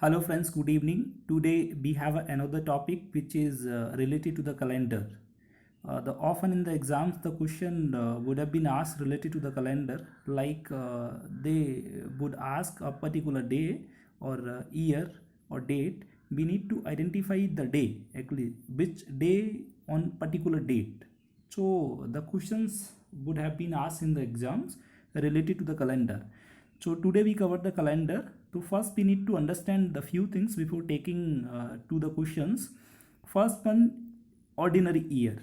Hello friends, good evening. Today we have another topic which is related to the calendar. Often in the exams the question would have been asked related to the calendar, like they would ask a particular day or year or date. We need to identify the day, actually which day on particular date. So the questions would have been asked in the exams related to the calendar. So today we covered the calendar. So first we need to understand the few things before taking to the questions. First one, ordinary year.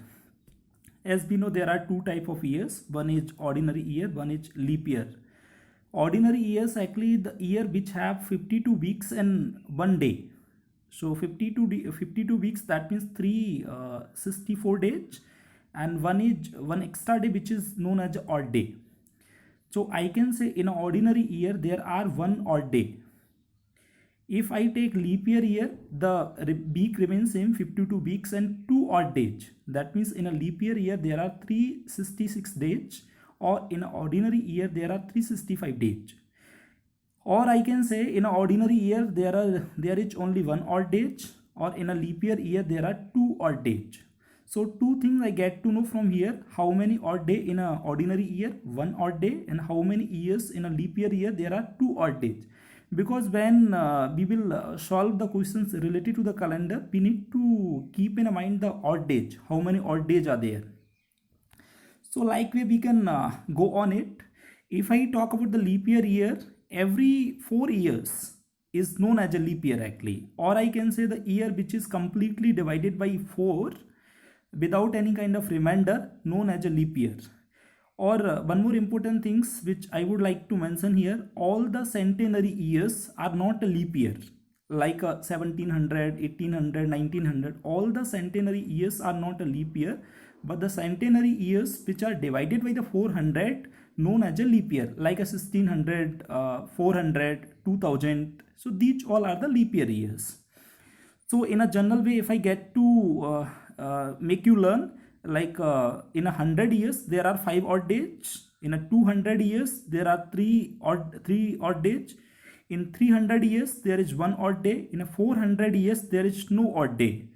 As we know, there are two type of years. One is ordinary year, one is leap year. Ordinary years actually the year which have 52 weeks and 1 day. So 52 weeks, that means 364 days, and one extra day which is known as odd day. So I can say in an ordinary year there are one odd day. If I take leap year, the week remains same, 52 weeks and 2 odd days. That means in a leap year there are 366 days, or in an ordinary year there are 365 days. Or I can say in an ordinary year there is only one odd day, or in a leap year there are 2 odd days. So two things I get to know from here: how many odd day in a ordinary year, one odd day, and how many years in a leap year there are 2 odd days. Because when we will solve the questions related to the calendar, we need to keep in mind the odd days, how many odd days are there. So like we can go on it. If I talk about the leap year, every 4 years is known as a leap year actually, or I can say the year which is completely divided by 4 without any kind of remainder, known as a leap year. Or one more important things which I would like to mention here: all the centenary years are not a leap year, like 1700, 1800, 1900. All the centenary years are not a leap year, but the centenary years which are divided by the 400 known as a leap year, like a 1600, 400, 2000. So these all are the leap year years. So in a general way, if I get to make you learn, like in 100 years there are 5 odd days, in a 200 years there are 3 odd days, in 300 years there is 1 odd day, in a 400 years there is no odd day.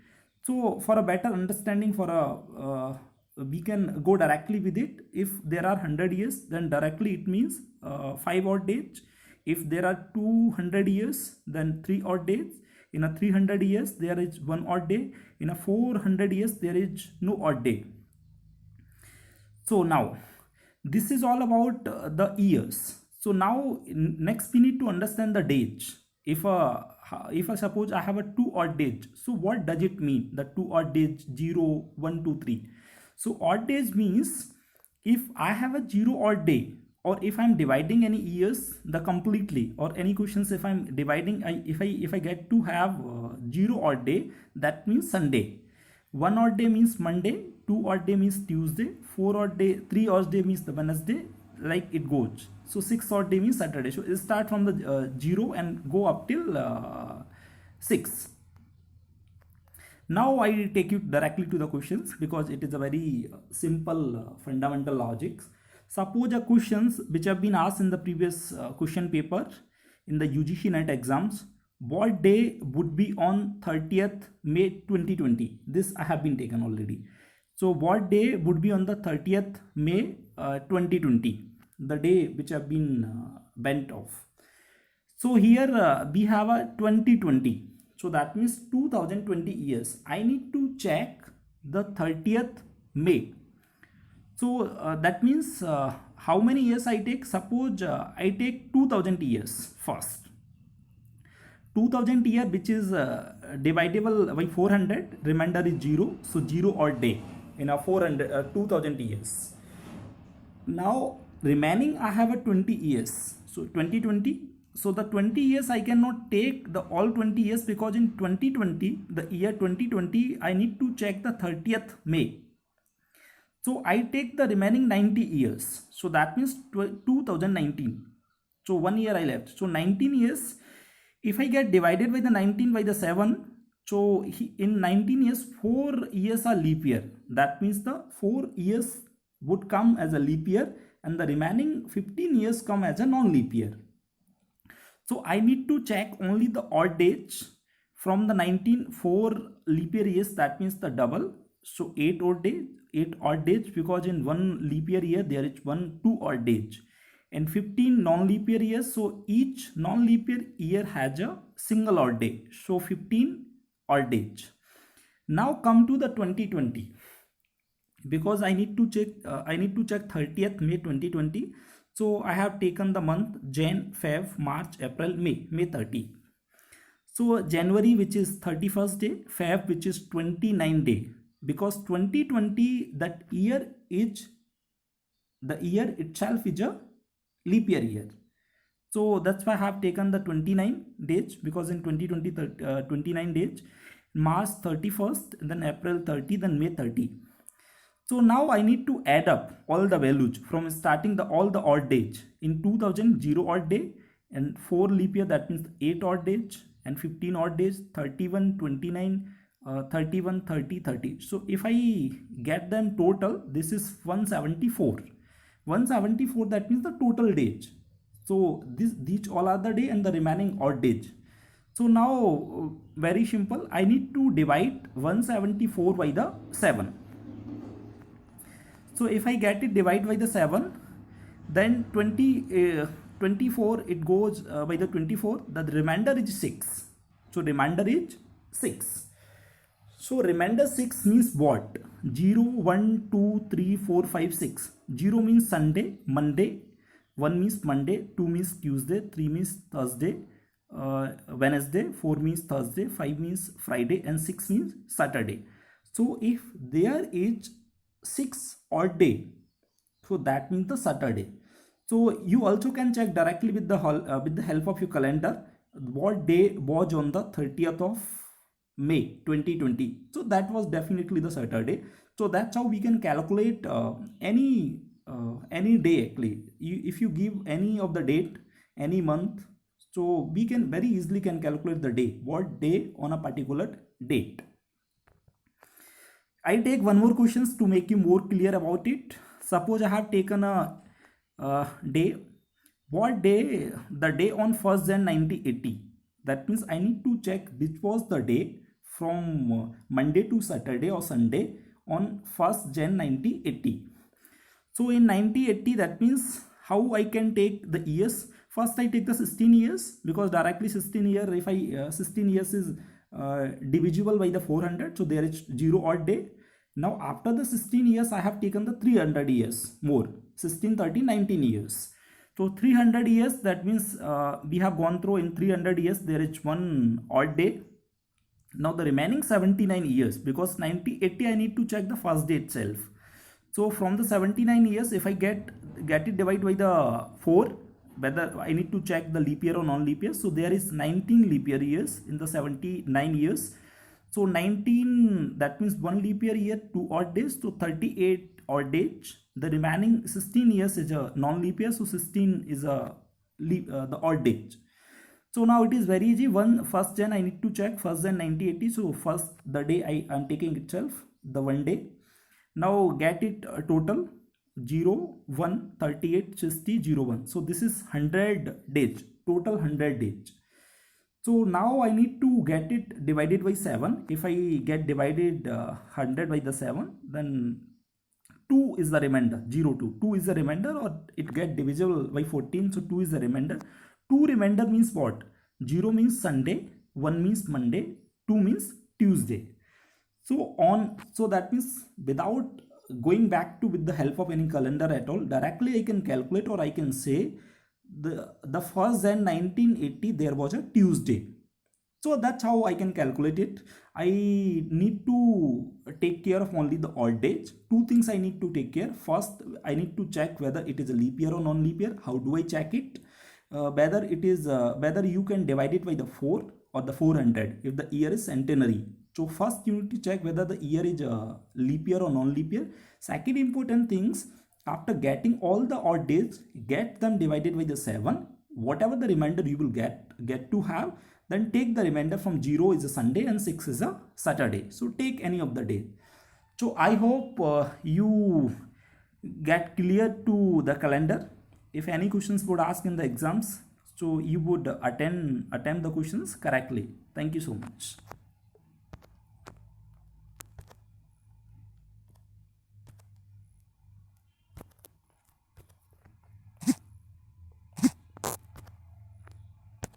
So for a better understanding, for a we can go directly with it. If there are 100 years, then directly it means 5 odd days. If there are 200 years, then 3 odd days. In a 300 years there is 1 odd day, in a 400 years there is no odd day. So now this is all about the years. So now next we need to understand the days. If I suppose I have a 2 odd days, so what does it mean, the 2 odd days, 0, 1, 2, 3? So odd days means if I have a 0 odd day, or if I'm dividing any years the completely, or any questions if I'm dividing, if I get to have 0 odd day, that means Sunday. 1 odd day means Monday, 2 odd day means Tuesday, 4 odd day, 3 odd day means the Wednesday, like it goes. So 6 odd day means Saturday. So it start from the 0 and go up till 6. Now I take you directly to the questions, because it is a very simple fundamental logic. Suppose a questions which have been asked in the previous question paper in the UGC NET exams: what day would be on 30th May 2020? This I have been taken already. So what day would be on the 30th May 2020, the day which have been bent off. So here we have a 2020. So that means 2020 years. I need to check the 30th May. So that means how many years I take? Suppose I take 2000 years first. 2000 year, which is divisible by 400, remainder is 0. So 0 odd day in a 2000 years. Now remaining I have a 20 years. So 2020. So the 20 years I cannot take the all 20 years, because in 2020, the year 2020, I need to check the 30th May. So I take the remaining 90 years. So that means 2019. So 1 year I left. So 19 years. If I get divided by the 19 by the 7, so in 19 years, 4 years are leap year. That means the 4 years would come as a leap year, and the remaining 15 years come as a non-leap year. So I need to check only the odd dates from the 1904 leap year years, that means the double. So 8 odd days, because in one leap year there is 2 odd days, and 15 non-leap year years. So each non-leap year has a single odd day. So 15 odd days. Now come to the 2020, because I need to check 30th May 2020. So I have taken the month Jan, Feb, March, April, May 30. So January, which is 31st day, Feb, which is 29 day, because 2020, that year is, the year itself is a leap year. So that's why I have taken the 29 days, because in 2020 29 days, March 31st, then April 30, then May 30. So now I need to add up all the values from starting all the odd days. In 2000, 0 odd day, and 4 leap year, that means 8 odd days, and 15 odd days, 31, 29, 31, 30, 30. So if I get them total, this is 174. 174, that means the total days. So these all are the day and the remaining odd days. So now very simple, I need to divide 174 by the 7. So if I get it divide by the 7, then 24 it goes by the 24, the remainder is 6. So remainder is 6. So remainder 6 means what? 0, 1, 2, 3, 4, 5, 6. 0 means Sunday, Monday. 1 means Monday, 2 means Tuesday, 3 means Thursday, Wednesday, 4 means Thursday, 5 means Friday, and 6 means Saturday. So if there is 6 odd day, so that means the Saturday. So you also can check directly with the help of your calendar what day was on the 30th of May 2020. So that was definitely the Saturday. So that's how we can calculate any day actually. If you give any of the date, any month, so we can very easily can calculate the day, what day on a particular date. I take one more questions to make you more clear about it. Suppose I have taken a day. What day? The day on 1st Jan 1980. That means I need to check which was the day from Monday to Saturday or Sunday on 1st Jan 1980. So in 1980, that means how I can take the years. First I take the 16 years, because directly 16 year, if I 16 years is divisible by the 400, so there is 0 odd day. Now after the 16 years, I have taken the 300 years more, 16, 30, 19 years. So 300 years, that means we have gone through in 300 years, there is 1 odd day. Now the remaining 79 years, because 1980 I need to check the first day itself. So from the 79 years, if I get it divided by the 4, whether I need to check the leap year or non-leap year. So there is 19 leap year years in the 79 years. So 19, that means 1 leap year, 2 odd days, so 38 odd days. The remaining 16 years is a non-leap year, so 16 is the odd days. So now it is very easy. 1st Jan I need to check, 1st Jan 1980. So first the day I am taking itself, the 1 day. Now get it total 0, 1, 38, 60, 0, 1. So this is 100 days, total 100 days. So now I need to get it divided by 7. If I get divided 100 by the 7, then 2 is the remainder, 0, 2. 2 is the remainder, or it get divisible by 14. So 2 is the remainder. 2 remainder means what? 0 means Sunday, 1 means Monday, 2 means Tuesday. So that means without going back to with the help of any calendar at all, directly I can calculate, or I can say the first Jan 1980 there was a Tuesday. So that's how I can calculate it. I need to take care of only the odd days. 2 things I need to take care. First, I need to check whether it is a leap year or non-leap year. How do I check it? Whether you can divide it by the 4 or the 400 if the year is centenary. So first you need to check whether the year is a leap year or non-leap year. Second important things, after getting all the odd days, get them divided by the 7. Whatever the remainder you will get to have, then take the remainder from 0 is a Sunday and 6 is a Saturday. So take any of the day. So I hope you get clear to the calendar. If any questions would ask in the exams, so you would attempt the questions correctly. Thank you so much.